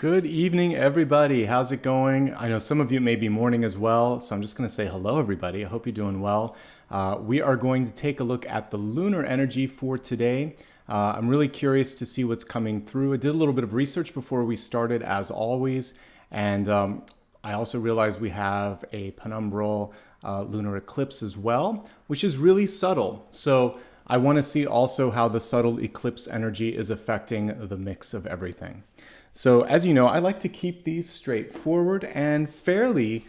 Good evening, everybody. How's it going? I know some of you may be morning as well, so I'm just going to say hello, everybody. I hope you're doing well. We are going to take a look at the lunar energy for today. I'm really curious to see what's coming through. I did a little bit of research before we started, as always, and I also realized we have a penumbral lunar eclipse as well, which is really subtle. So I want to see also how the subtle eclipse energy is affecting the mix of everything. So as you know, I like to keep these straightforward and fairly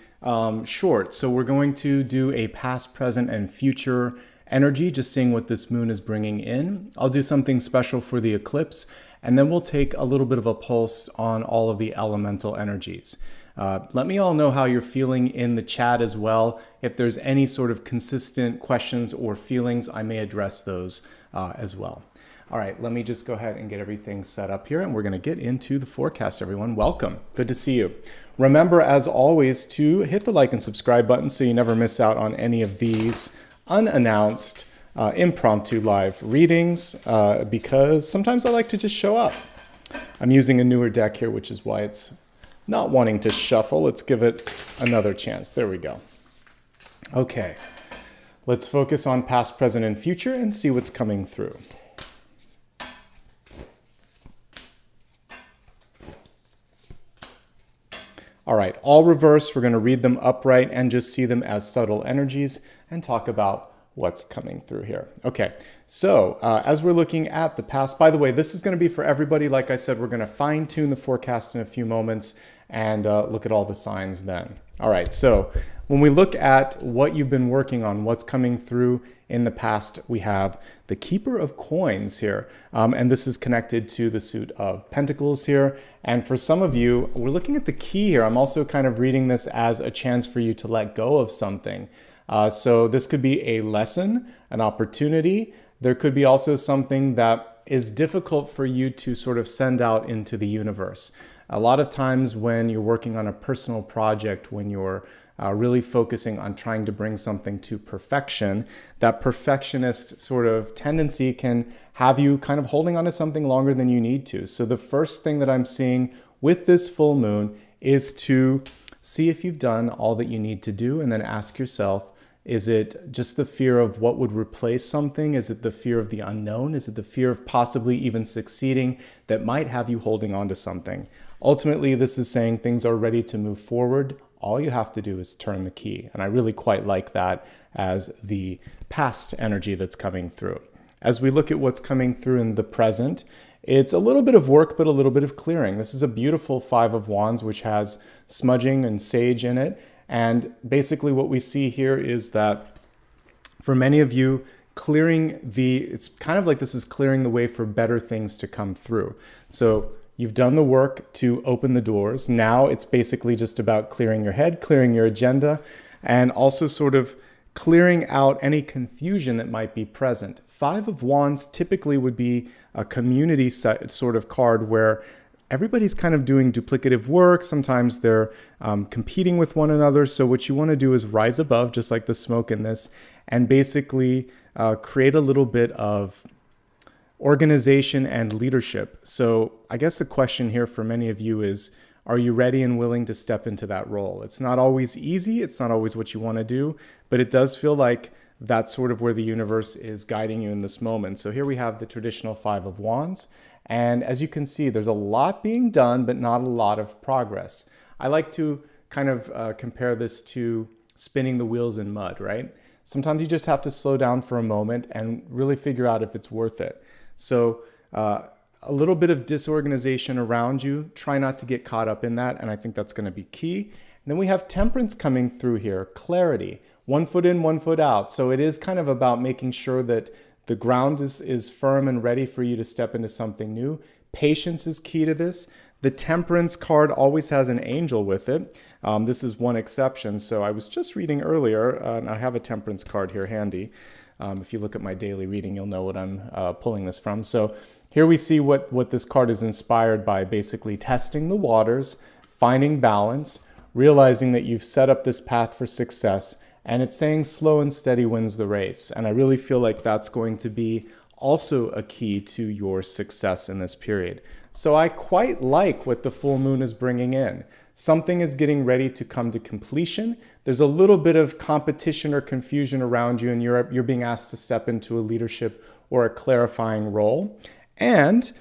short. So we're going to do a past, present, and future energy, just seeing what this moon is bringing in. I'll do something special for the eclipse, and then we'll take a little bit of a pulse on all of the elemental energies. Let me all know how you're feeling in the chat as well. If there's any sort of consistent questions or feelings, I may address those as well. All right, let me just go ahead and get everything set up here, and we're going to get into the forecast, everyone. Welcome. Good to see you. Remember, as always, to hit the like and subscribe button so you never miss out on any of these unannounced impromptu live readings, because sometimes I like to just show up. I'm using a newer deck here, which is why it's not wanting to shuffle. Let's give it another chance. There we go. Okay, let's focus on past, present, and future and see what's coming through. All right, all reverse. We're going to read them upright and just see them as subtle energies and talk about what's coming through here. Okay, so as we're looking at the past, by the way, this is going to be for everybody. Like I said, we're going to fine tune the forecast in a few moments and look at all the signs then. All right, so when we look at what you've been working on, what's coming through in the past, we have the Keeper of Coins here, and this is connected to the suit of Pentacles here. And for some of you, we're looking at the key here. I'm also kind of reading this as a chance for you to let go of something. So this could be a lesson, an opportunity. There could be also something that is difficult for you to sort of send out into the universe. A lot of times when you're working on a personal project, when you're really focusing on trying to bring something to perfection, that perfectionist sort of tendency can have you kind of holding on to something longer than you need to. So the first thing that I'm seeing with this full moon is to see if you've done all that you need to do, and then ask yourself, is it just the fear of what would replace something? Is it the fear of the unknown? Is it the fear of possibly even succeeding that might have you holding on to something? Ultimately, this is saying things are ready to move forward. All you have to do is turn the key. And I really quite like that as the past energy that's coming through. As we look at what's coming through in the present, it's a little bit of work, but a little bit of clearing. This is a beautiful Five of Wands, which has smudging and sage in it. And basically what we see here is that for many of you, it's kind of like this is clearing the way for better things to come through. So you've done the work to open the doors. Now it's basically just about clearing your head, clearing your agenda, and also sort of clearing out any confusion that might be present. Five of Wands typically would be a community sort of card where everybody's kind of doing duplicative work. Sometimes they're competing with one another. So what you want to do is rise above, just like the smoke in this, and basically create a little bit of organization and leadership. So I guess the question here for many of you is, are you ready and willing to step into that role? It's not always easy. It's not always what you want to do, but it does feel like that's sort of where the universe is guiding you in this moment. So here we have the traditional Five of Wands. And as you can see, there's a lot being done, but not a lot of progress. I like to kind of compare this to spinning the wheels in mud, right? Sometimes you just have to slow down for a moment and really figure out if it's worth it. So a little bit of disorganization around you. Try not to get caught up in that, and I think that's going to be key. And then we have Temperance coming through here, clarity. 1 foot in, 1 foot out. So it is kind of about making sure that the ground is firm and ready for you to step into something new. Patience is key to this. The Temperance card always has an angel with it. This is one exception. So I was just reading earlier, and I have a Temperance card here handy. If you look at my daily reading, you'll know what I'm pulling this from. So here we see what this card is inspired by, basically testing the waters, finding balance, realizing that you've set up this path for success, and it's saying slow and steady wins the race. And I really feel like that's going to be also a key to your success in this period. So I quite like what the full moon is bringing in. Something is getting ready to come to completion. There's a little bit of competition or confusion around you, and you're being asked to step into a leadership or a clarifying role. And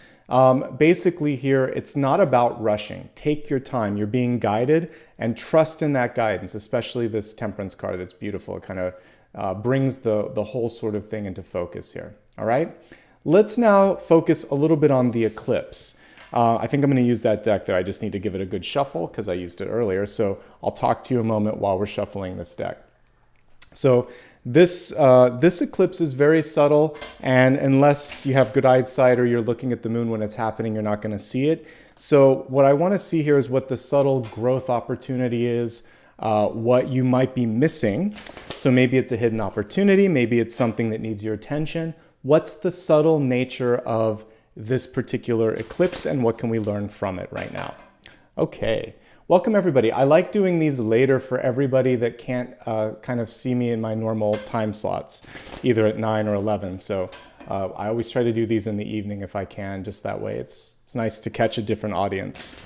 basically here, it's not about rushing. Take your time. You're being guided, and trust in that guidance, especially this Temperance card that's beautiful. It kind of brings the whole sort of thing into focus here. All right? Let's now focus a little bit on the eclipse. I think I'm going to use that deck there. I just need to give it a good shuffle because I used it earlier. So I'll talk to you a moment while we're shuffling this deck. So this eclipse is very subtle, and unless you have good eyesight or you're looking at the moon when it's happening, you're not going to see it. So what I want to see here is what the subtle growth opportunity is, what you might be missing. So maybe it's a hidden opportunity. Maybe it's something that needs your attention. What's the subtle nature of this particular eclipse, and what can we learn from it right now? Okay, welcome everybody. I like doing these later for everybody that can't kind of see me in my normal time slots, either at 9 or 11. So I always try to do these in the evening if I can, just that way it's nice to catch a different audience.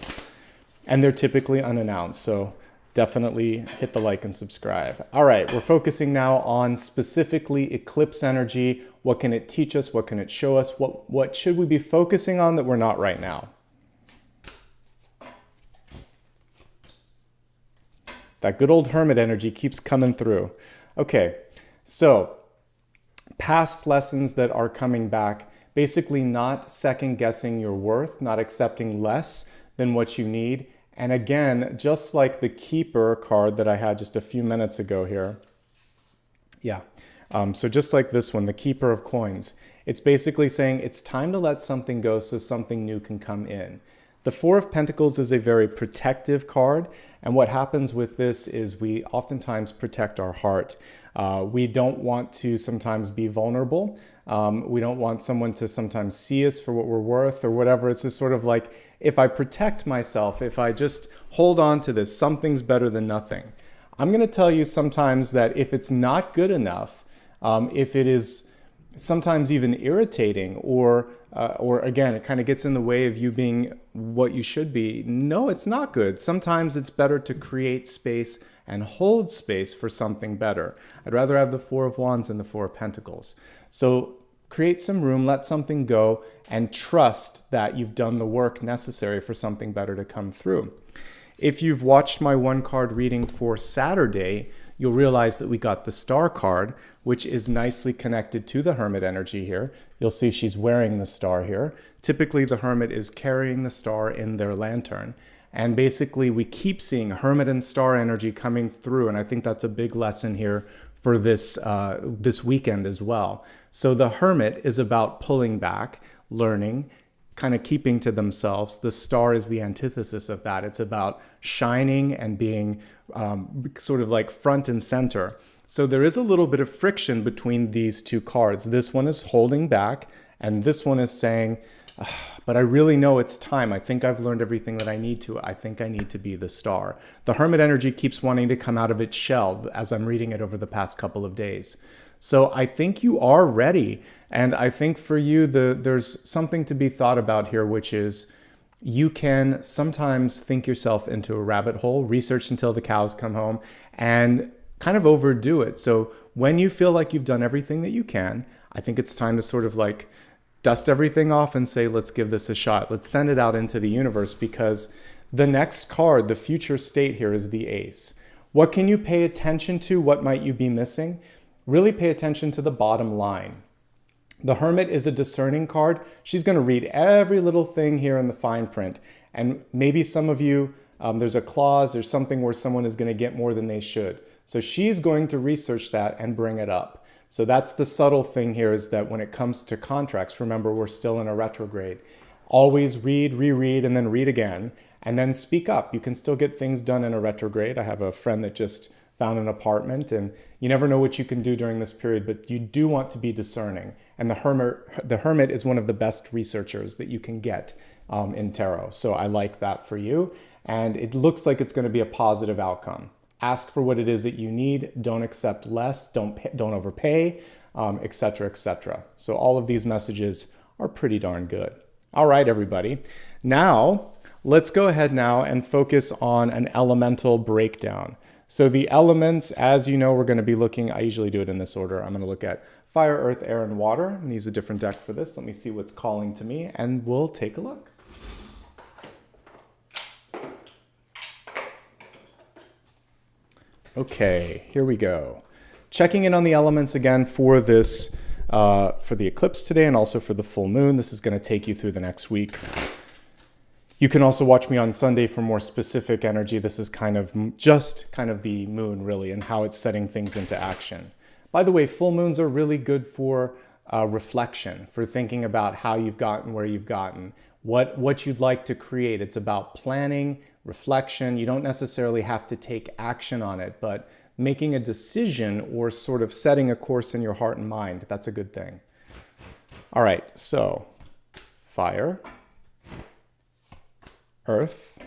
And they're typically unannounced, so definitely hit the like and subscribe. All right, we're focusing now on specifically eclipse energy. What can it teach us? What can it show us? What should we be focusing on that we're not right now? That good old hermit energy keeps coming through. Okay, so past lessons that are coming back, basically not second guessing your worth, not accepting less than what you need. And again, just like the Keeper card that I had just a few minutes ago here. Yeah, so just like this one, the Keeper of Coins. It's basically saying it's time to let something go so something new can come in. The Four of Pentacles is a very protective card. And what happens with this is we oftentimes protect our heart. We don't want to sometimes be vulnerable. We don't want someone to sometimes see us for what we're worth or whatever. It's just sort of like, if I protect myself, if I just hold on to this, something's better than nothing. I'm going to tell you sometimes that if it's not good enough, if it is sometimes even irritating, or again, it kind of gets in the way of you being what you should be. No, it's not good. Sometimes it's better to create space and hold space for something better. I'd rather have the Four of Wands than the Four of Pentacles. So create some room, let something go, and trust that you've done the work necessary for something better to come through. If you've watched my one card reading for Saturday, you'll realize that we got the Star card, which is nicely connected to the Hermit energy here. You'll see she's wearing the star here. Typically, the Hermit is carrying the star in their lantern. And basically, we keep seeing Hermit and Star energy coming through, and I think that's a big lesson here for this weekend as well. So the Hermit is about pulling back, learning, kind of keeping to themselves. The Star is the antithesis of that. It's about shining and being sort of like front and center. So there is a little bit of friction between these two cards. This one is holding back, and this one is saying, but I really know it's time. I think I've learned everything that I need to. I think I need to be the Star. The Hermit energy keeps wanting to come out of its shell as I'm reading it over the past couple of days. So I think you are ready. And I think for you, there's something to be thought about here, which is you can sometimes think yourself into a rabbit hole, research until the cows come home, and kind of overdo it. So when you feel like you've done everything that you can, I think it's time to sort of like dust everything off and say, let's give this a shot. Let's send it out into the universe, because the next card, the future state here, is the Ace. What can you pay attention to? What might you be missing? Really pay attention to the bottom line. The Hermit is a discerning card. She's going to read every little thing here in the fine print. And maybe some of you, there's a clause, there's something where someone is going to get more than they should. So she's going to research that and bring it up. So that's the subtle thing here, is that when it comes to contracts, remember, we're still in a retrograde. Always read, reread, and then read again, and then speak up. You can still get things done in a retrograde. I have a friend that just found an apartment, and you never know what you can do during this period, but you do want to be discerning. And the Hermit is one of the best researchers that you can get in tarot. So I like that for you. And it looks like it's going to be a positive outcome. Ask for what it is that you need. Don't accept less. Don't overpay, etc., etc. So all of these messages are pretty darn good. All right, everybody. Now, let's go ahead now and focus on an elemental breakdown. So the elements, as you know, we're going to be looking, I usually do it in this order. I'm going to look at fire, earth, air, and water. I'm going to use a different deck for this. Let me see what's calling to me, and we'll take a look. Okay, here we go. Checking in on the elements again for this, for the eclipse today and also for the full moon. This is going to take you through the next week. You can also watch me on Sunday for more specific energy. This is kind of the moon really and how it's setting things into action. By the way, full moons are really good for reflection, for thinking about how you've gotten where you've gotten, what you'd like to create. It's about planning, reflection. You don't necessarily have to take action on it, but making a decision or sort of setting a course in your heart and mind. That's a good thing. All right, so fire, earth,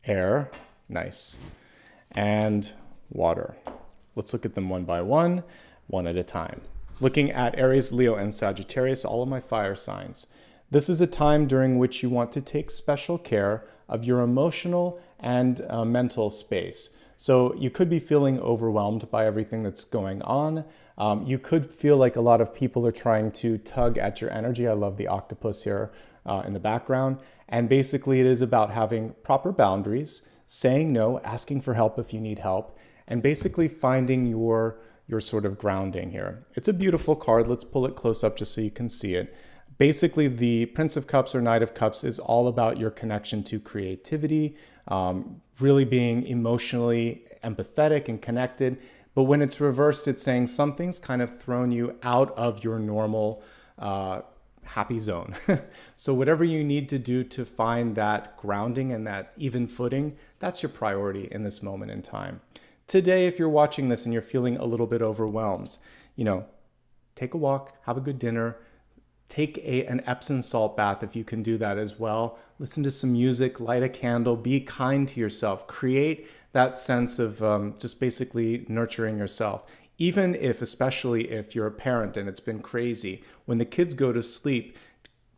air, nice, and water. Let's look at them one by one at a time. Looking at Aries, Leo, and Sagittarius, all of my fire signs. This is a time during which you want to take special care of your emotional and mental space. So you could be feeling overwhelmed by everything that's going on. You could feel like a lot of people are trying to tug at your energy. I love the octopus here in the background. And basically it is about having proper boundaries, saying no, asking for help if you need help, and basically finding your sort of grounding here. It's a beautiful card. Let's pull it close up just so you can see it. Basically, the Prince of Cups or Knight of Cups is all about your connection to creativity, really being emotionally empathetic and connected. But when it's reversed, it's saying something's kind of thrown you out of your normal happy zone. So whatever you need to do to find that grounding and that even footing, that's your priority in this moment in time. Today, if you're watching this and you're feeling a little bit overwhelmed, take a walk, have a good dinner, take an Epsom salt bath if you can do that as well. Listen to some music, light a candle, be kind to yourself. Create that sense of just basically nurturing yourself. Even if, especially if you're a parent and it's been crazy, when the kids go to sleep,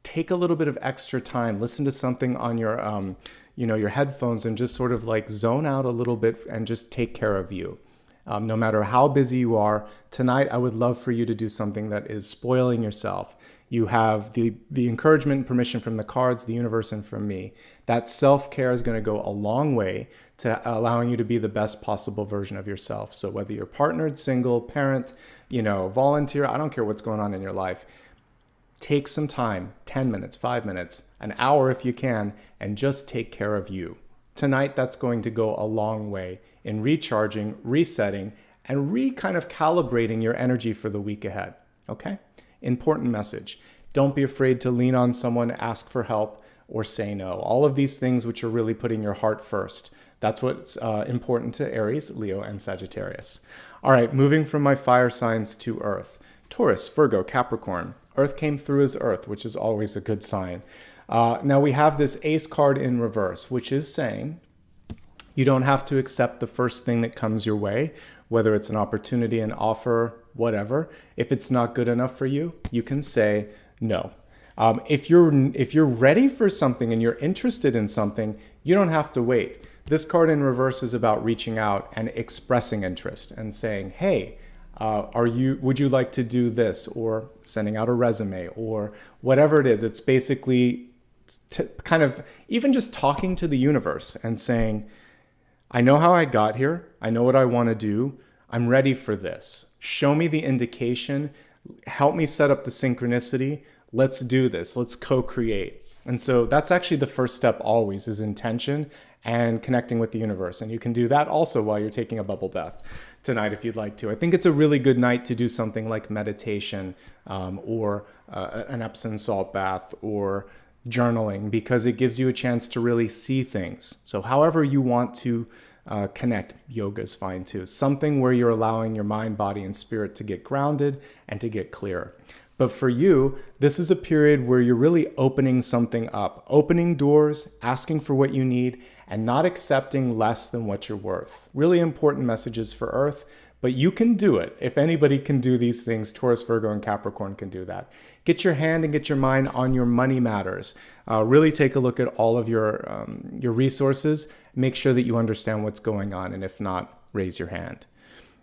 take a little bit of extra time. Listen to something on your your headphones and just sort of like zone out a little bit and just take care of you. No matter how busy you are, tonight I would love for you to do something that is spoiling yourself. You have the encouragement and permission from the cards, the universe, and from me. That self-care is going to go a long way to allowing you to be the best possible version of yourself. So whether you're partnered, single, parent, volunteer, I don't care what's going on in your life. Take some time, 10 minutes, 5 minutes, an hour if you can, and just take care of you. Tonight, that's going to go a long way in recharging, resetting, and kind of calibrating your energy for the week ahead, okay? Important message. Don't be afraid to lean on someone, ask for help, or say no. All of these things which are really putting your heart first. That's what's important to Aries, Leo, and Sagittarius. All right, moving from my fire signs to Earth. Taurus, Virgo, Capricorn. Earth came through as Earth, which is always a good sign. Now we have this Ace card in reverse, which is saying you don't have to accept the first thing that comes your way, whether it's an opportunity, an offer, whatever. If it's not good enough for you, you can say no. If you're ready for something and you're interested in something, you don't have to wait. This card in reverse is about reaching out and expressing interest and saying, hey, would you like to do this, or sending out a resume, or whatever it is. It's basically kind of even just talking to the universe and saying, I know how I got here. I know what I want to do. I'm ready for this. Show me the indication. Help me set up the synchronicity. Let's do this. Let's co-create. And so that's actually the first step always, is intention and connecting with the universe. And you can do that also while you're taking a bubble bath tonight if you'd like to. I think it's a really good night to do something like meditation or an Epsom salt bath or journaling, because it gives you a chance to really see things. So however you want to connect, yoga is fine too. Something where you're allowing your mind, body, and spirit to get grounded and to get clear. But for you, this is a period where you're really opening something up, opening doors, asking for what you need, and not accepting less than what you're worth. Really important messages for Earth, But you can do it. If anybody can do these things, Taurus, Virgo, and Capricorn can do that. Get your hand and get your mind on your money matters. Really take a look at all of your resources. Make sure that you understand what's going on, and if not, raise your hand.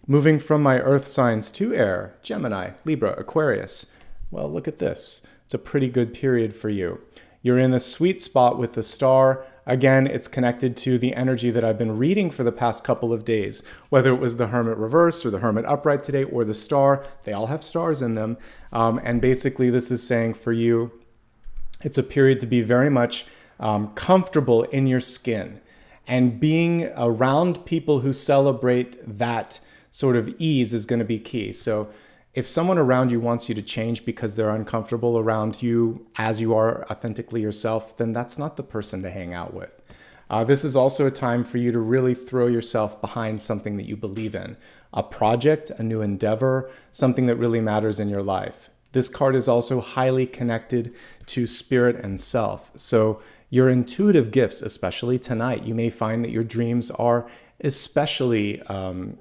Moving from my earth signs to air, Gemini, Libra, Aquarius. Well, look at this. It's a pretty good period for you. You're in a sweet spot with the star. Again, it's connected to the energy that I've been reading for the past couple of days, whether it was the Hermit reverse or the Hermit upright today or the star. They all have stars in them. And basically this is saying for you, it's a period to be very much comfortable in your skin, and being around people who celebrate that sort of ease is going to be key. So if someone around you wants you to change because they're uncomfortable around you as you are authentically yourself, then that's not the person to hang out with. This is also a time for you to really throw yourself behind something that you believe in, a project, a new endeavor, something that really matters in your life. This card is also highly connected to spirit and self. So your intuitive gifts, especially tonight, you may find that your dreams are especially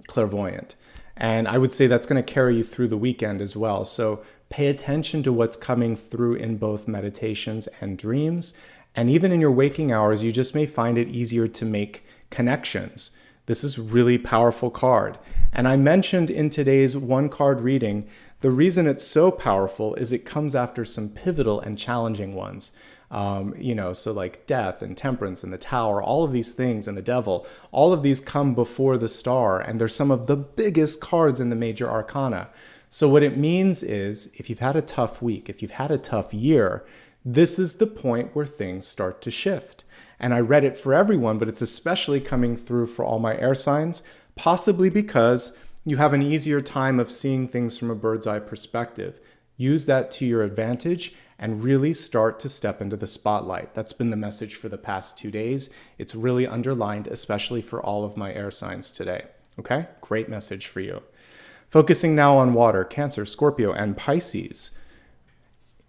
clairvoyant. And I would say that's going to carry you through the weekend as well. So pay attention to what's coming through in both meditations and dreams. And even in your waking hours, you just may find it easier to make connections. This is a really powerful card. And I mentioned in today's one card reading, the reason it's so powerful is it comes after some pivotal and challenging ones. So like death and temperance and the tower, all of these things, and the devil, all of these come before the star, and they're some of the biggest cards in the major arcana. So what it means is, if you've had a tough week, if you've had a tough year, this is the point where things start to shift. And I read it for everyone, but it's especially coming through for all my air signs, possibly because you have an easier time of seeing things from a bird's eye perspective. Use that to your advantage and really start to step into the spotlight. That's been the message for the past 2 days. It's really underlined, especially for all of my air signs today. Okay, great message for you. Focusing now on water, Cancer, Scorpio, and Pisces.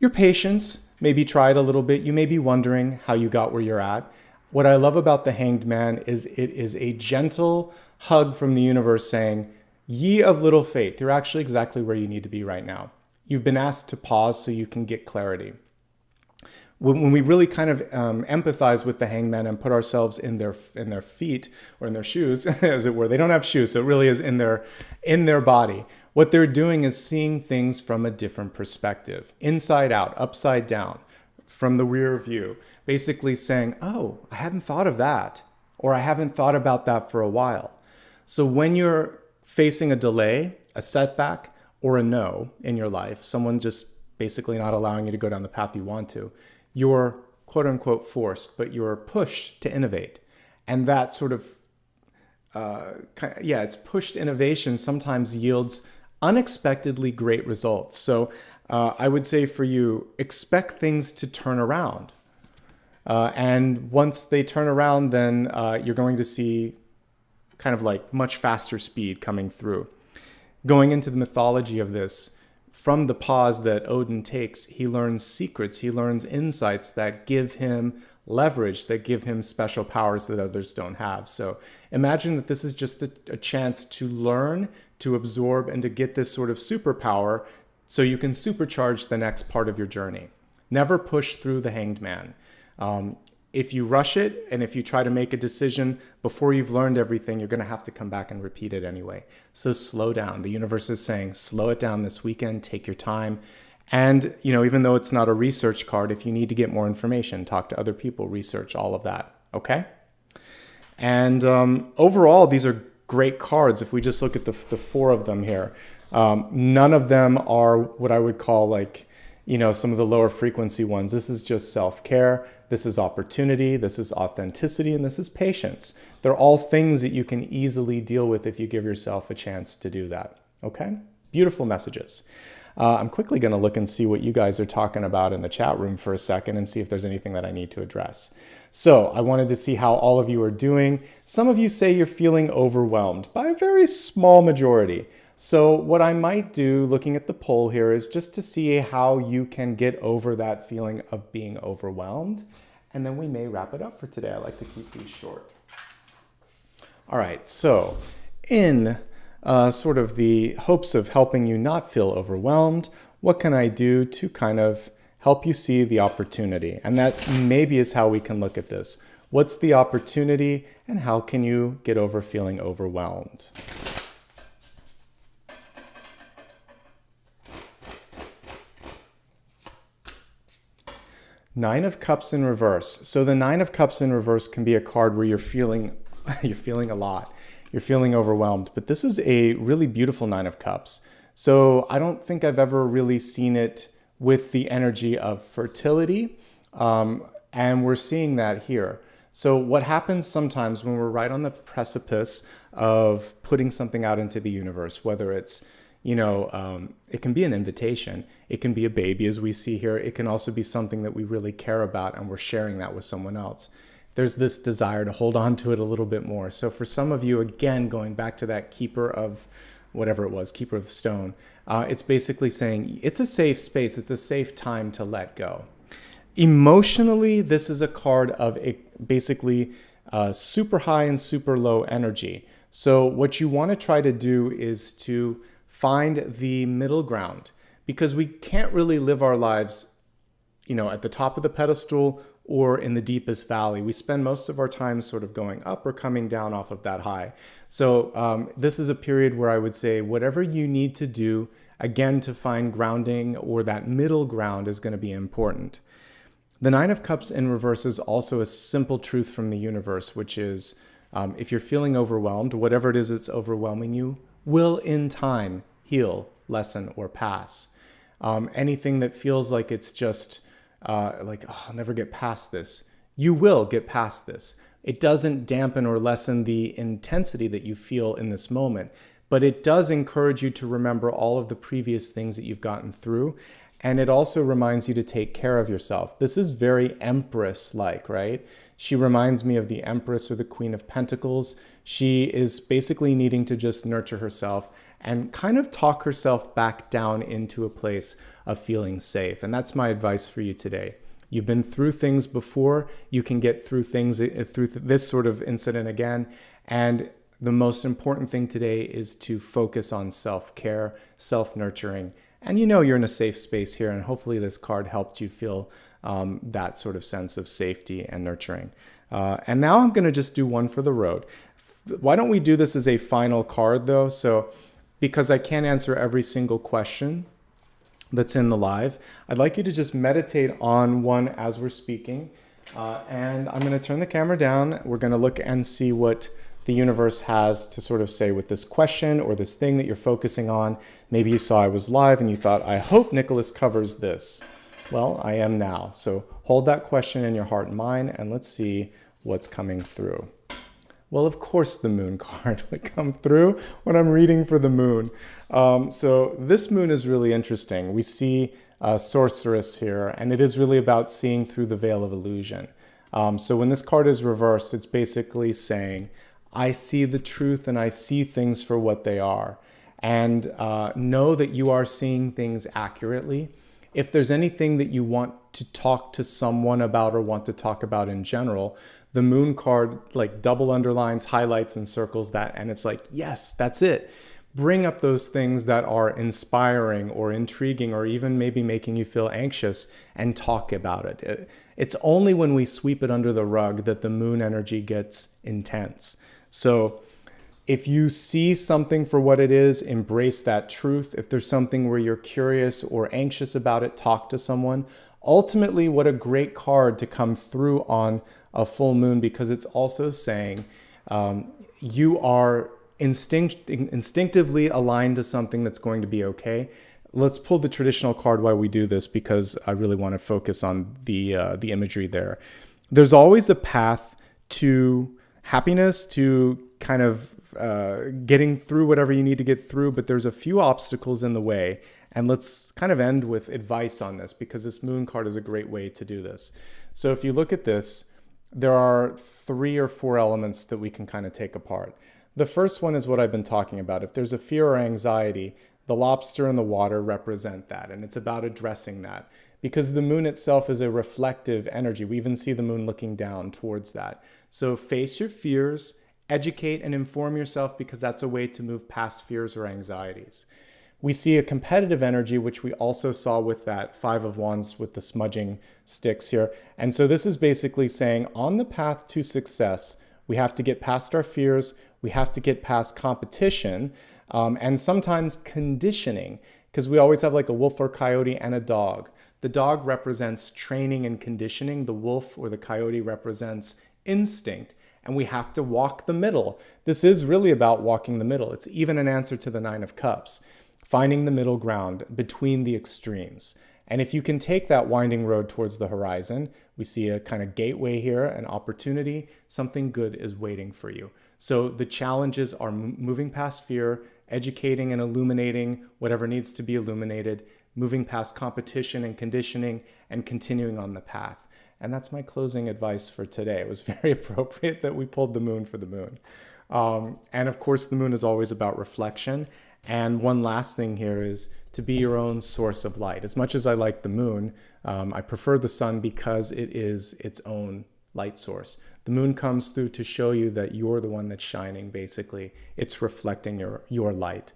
Your patience may be tried a little bit. You may be wondering how you got where you're at. What I love about the Hanged Man is it is a gentle hug from the universe saying, ye of little faith, you're actually exactly where you need to be right now. You've been asked to pause so you can get clarity. When we really kind of empathize with the hangman and put ourselves in their feet or in their shoes, as it were, they don't have shoes, so it really is in their body. What they're doing is seeing things from a different perspective, inside out, upside down, from the rear view, basically saying, oh, I hadn't thought of that, or I haven't thought about that for a while. So when you're facing a delay, a setback, or a no in your life, someone just basically not allowing you to go down the path you want to, you're quote unquote forced, but you're pushed to innovate. And that sort of, it's pushed innovation sometimes yields unexpectedly great results. So I would say for you, expect things to turn around. And once they turn around, then you're going to see kind of like much faster speed coming through. Going into the mythology of this, from the pause that Odin takes, he learns secrets, he learns insights that give him leverage, that give him special powers that others don't have. So imagine that this is just a chance to learn, to absorb, and to get this sort of superpower so you can supercharge the next part of your journey. Never push through the Hanged Man. If you rush it and if you try to make a decision before you've learned everything, you're going to have to come back and repeat it anyway. So slow down. The universe is saying, slow it down this weekend, take your time. And, even though it's not a research card, if you need to get more information, talk to other people, research all of that. Okay? And overall, these are great cards. If we just look at the four of them here, none of them are what I would call some of the lower frequency ones. This is just self-care. This is opportunity, this is authenticity, and this is patience. They're all things that you can easily deal with if you give yourself a chance to do that. Okay? Beautiful messages. I'm quickly going to look and see what you guys are talking about in the chat room for a second and see if there's anything that I need to address. So I wanted to see how all of you are doing. Some of you say you're feeling overwhelmed by a very small majority. So what I might do, looking at the poll here, is just to see how you can get over that feeling of being overwhelmed. And then we may wrap it up for today. I like to keep these short. All right, so in sort of the hopes of helping you not feel overwhelmed. What can I do to kind of help you see the opportunity? And that maybe is how we can look at this. What's the opportunity and how can you get over feeling overwhelmed? Nine of Cups in reverse. So the Nine of Cups in reverse can be a card where you're feeling a lot. You're feeling overwhelmed. But this is a really beautiful Nine of Cups. So I don't think I've ever really seen it with the energy of fertility. And we're seeing that here. So what happens sometimes when we're right on the precipice of putting something out into the universe, whether it's, it can be an invitation, it can be a baby as we see here, it can also be something that we really care about and we're sharing that with someone else. There's this desire to hold on to it a little bit more. So for some of you, again, going back to that keeper of whatever it was, keeper of the stone, it's basically saying it's a safe space, it's a safe time to let go. Emotionally, this is a card of basically super high and super low energy. So what you want to try to do is to find the middle ground, because we can't really live our lives, at the top of the pedestal or in the deepest valley. We spend most of our time sort of going up or coming down off of that high. So this is a period where I would say whatever you need to do, again, to find grounding or that middle ground is going to be important. The Nine of Cups in reverse is also a simple truth from the universe, which is if you're feeling overwhelmed, whatever it is that's overwhelming you will in time heal, lessen, or pass. Anything that feels like it's just I'll never get past this, you will get past this. It doesn't dampen or lessen the intensity that you feel in this moment, but it does encourage you to remember all of the previous things that you've gotten through. And it also reminds you to take care of yourself. This is very Empress-like, right? She reminds me of the Empress or the Queen of Pentacles. She is basically needing to just nurture herself and kind of talk herself back down into a place of feeling safe. And that's my advice for you today. You've been through things before. You can get through things through this sort of incident again. And the most important thing today is to focus on self-care, self-nurturing. And you're in a safe space here, and hopefully this card helped you feel that sort of sense of safety and nurturing. And now I'm going to just do one for the road. Why don't we do this as a final card, though? So because I can't answer every single question that's in the live, I'd like you to just meditate on one as we're speaking. And I'm going to turn the camera down. We're going to look and see what the universe has to sort of say with this question or this thing that you're focusing on. Maybe you saw I was live and you thought, I hope Nicholas covers this. Well, I am now. So hold that question in your heart and mind, and let's see what's coming through. Well, of course the moon card would come through when I'm reading for the moon. So this moon is really interesting. We see sorceress here, and it is really about seeing through the veil of illusion. So when this card is reversed, it's basically saying, I see the truth and I see things for what they are. And know that you are seeing things accurately. If there's anything that you want to talk to someone about or want to talk about in general, the moon card double underlines, highlights, and circles that. And it's like, yes, that's it. Bring up those things that are inspiring or intriguing or even maybe making you feel anxious and talk about it. It's only when we sweep it under the rug that the moon energy gets intense. So if you see something for what it is, embrace that truth. If there's something where you're curious or anxious about it, talk to someone. Ultimately, what a great card to come through on a full moon, because it's also saying you are instinctively aligned to something that's going to be okay. Let's pull the traditional card while we do this, because I really want to focus on the imagery there. There's always a path to happiness, to kind of getting through whatever you need to get through, but there's a few obstacles in the way. And let's kind of end with advice on this, because this moon card is a great way to do this. So if you look at this, there are 3 or 4 elements that we can kind of take apart. The first one is what I've been talking about. If there's a fear or anxiety, the lobster and the water represent that, and it's about addressing that. Because the moon itself is a reflective energy. We even see the moon looking down towards that. So face your fears Educate and inform yourself because that's a way to move past fears or anxieties. We see a competitive energy, which we also saw with that Five of Wands with the smudging sticks here. And so this is basically saying on the path to success, we have to get past our fears, we have to get past competition, and sometimes conditioning, because we always have like a wolf or coyote and a dog. The dog represents training and conditioning. The wolf or the coyote represents instinct. And we have to walk the middle. This is really about walking the middle. It's even an answer to the Nine of Cups, finding the middle ground between the extremes. And if you can take that winding road towards the horizon, we see a kind of gateway here, an opportunity, something good is waiting for you. So the challenges are moving past fear, educating and illuminating whatever needs to be illuminated, moving past competition and conditioning, and continuing on the path. And that's my closing advice for today. It was very appropriate that we pulled the moon for the moon. And of course, the moon is always about reflection. And one last thing here is to be your own source of light. As much as I like the moon, I prefer the sun because it is its own light source. The moon comes through to show you that you're the one that's shining, basically. It's reflecting your light.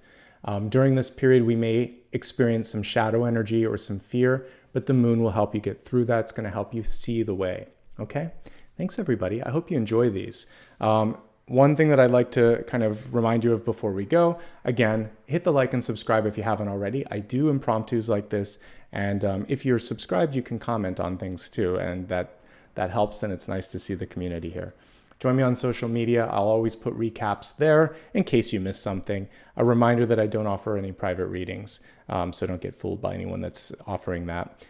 During this period, we may experience some shadow energy or some fear, but the moon will help you get through that. It's going to help you see the way. Okay? Thanks, everybody. I hope you enjoy these. One thing that I'd like to kind of remind you of before we go, again, hit the like and subscribe if you haven't already. I do impromptus like this, and if you're subscribed, you can comment on things too, and that helps, and it's nice to see the community here. Join me on social media. I'll always put recaps there in case you miss something. A reminder that I don't offer any private readings, so don't get fooled by anyone that's offering that.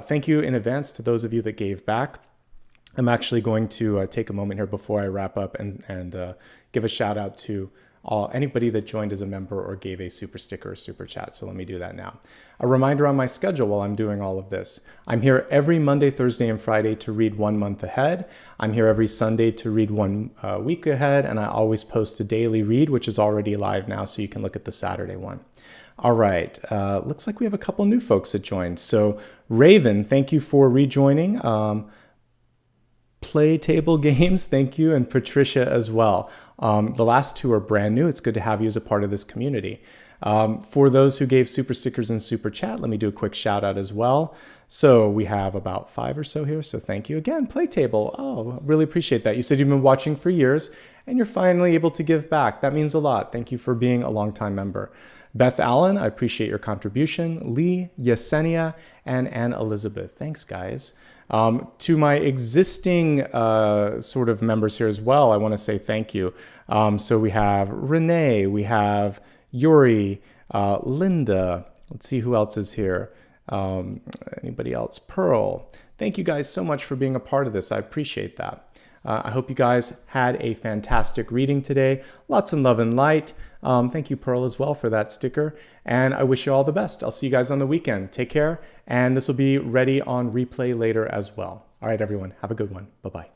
Thank you in advance to those of you that gave back. I'm actually going to take a moment here before I wrap up and give a shout out to anybody that joined as a member or gave a super sticker or super chat. So let me do that now. A reminder on my schedule while I'm doing all of this. I'm here every Monday, Thursday, and Friday to read 1 month ahead. I'm here every Sunday to read 1 week ahead. And I always post a daily read, which is already live now, so you can look at the Saturday one. All right. Looks like we have a couple new folks that joined. So Raven, thank you for rejoining. Play Table Games, thank you, and Patricia as well. The last two are brand new. It's good to have you as a part of this community. For those who gave super stickers and super chat, let me do a quick shout out as well. So we have about 5 or so here, so thank you again. Play Table, oh, really appreciate that. You said you've been watching for years and you're finally able to give back. That means a lot. Thank you for being a longtime member. Beth Allen, I appreciate your contribution. Lee, Yesenia, and Anne Elizabeth. Thanks, guys. To my existing sort of members here as well, I want to say thank you. So we have Renee, we have Yuri, Linda. Let's see who else is here. Anybody else? Pearl. Thank you guys so much for being a part of this. I appreciate that. I hope you guys had a fantastic reading today. Lots of love and light. Thank you, Pearl, as well for that sticker. And I wish you all the best. I'll see you guys on the weekend. Take care. And this will be ready on replay later as well. All right, everyone. Have a good one. Bye-bye.